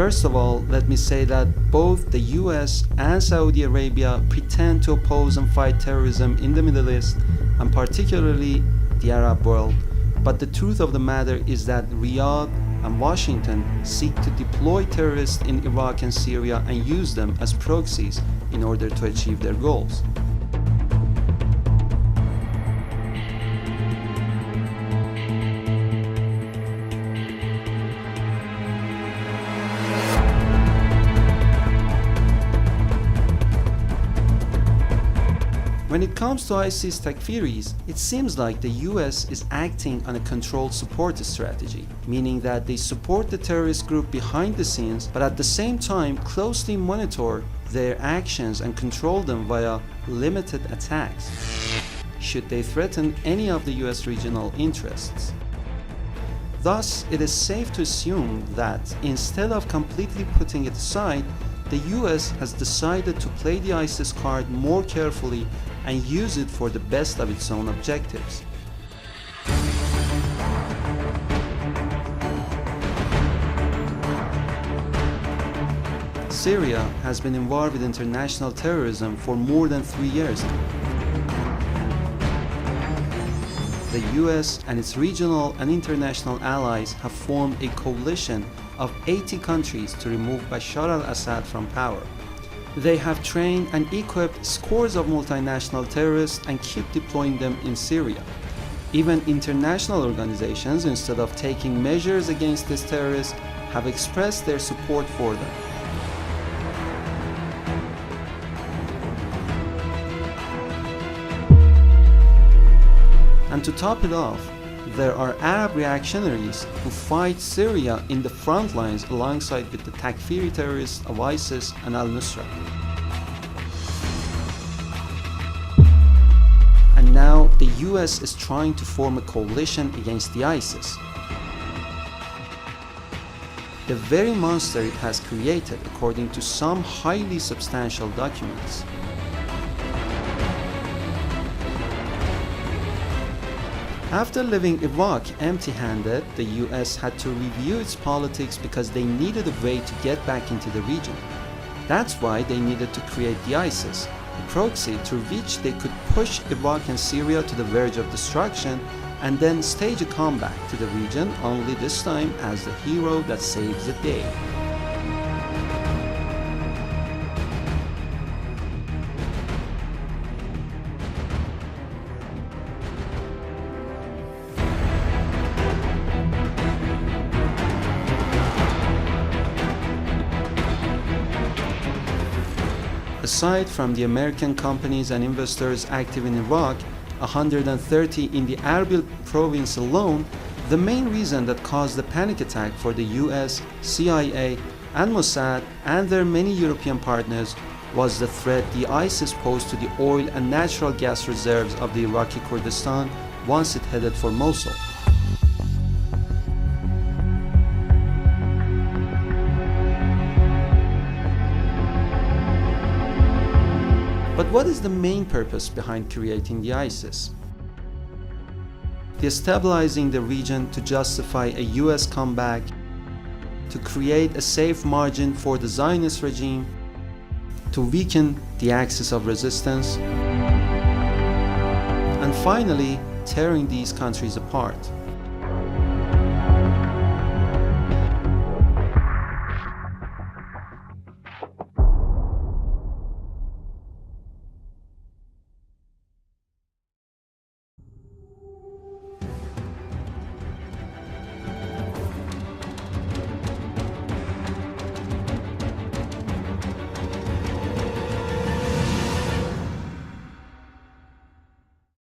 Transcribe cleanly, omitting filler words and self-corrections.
First of all, let me say that both the US and Saudi Arabia pretend to oppose and fight terrorism in the Middle East, and particularly the Arab world. But the truth of the matter is that Riyadh and Washington seek to deploy terrorists in Iraq and Syria and use them as proxies in order to achieve their goals. When it comes to ISIS Takfiris, it seems like the US is acting on a controlled support strategy, meaning that they support the terrorist group behind the scenes, but at the same time closely monitor their actions and control them via limited attacks, should they threaten any of the US regional interests. Thus, it is safe to assume that instead of completely putting it aside, the US has decided to play the ISIS card more carefully and use it for the best of its own objectives. Syria has been involved with international terrorism for more than 3 years now. The US and its regional and international allies have formed a coalition of 80 countries to remove Bashar al-Assad from power. They have trained and equipped scores of multinational terrorists and keep deploying them in Syria. Even international organizations, instead of taking measures against these terrorists, have expressed their support for them. And to top it off, there are Arab reactionaries who fight Syria in the front lines alongside with the Takfiri terrorists of ISIS and al-Nusra. And now the US is trying to form a coalition against the ISIS. The very monster it has created, according to some highly substantial documents. After leaving Iraq empty-handed, the US had to review its politics because they needed a way to get back into the region. That's why they needed to create the ISIS, a proxy through which they could push Iraq and Syria to the verge of destruction and then stage a comeback to the region, only this time as the hero that saves the day. Aside from the American companies and investors active in Iraq, 130 in the Erbil province alone, the main reason that caused the panic attack for the US, CIA, and Mossad and their many European partners was the threat the ISIS posed to the oil and natural gas reserves of the Iraqi Kurdistan once it headed for Mosul. But what is the main purpose behind creating the ISIS? Destabilizing the region to justify a US comeback, to create a safe margin for the Zionist regime, to weaken the axis of resistance, and finally tearing these countries apart.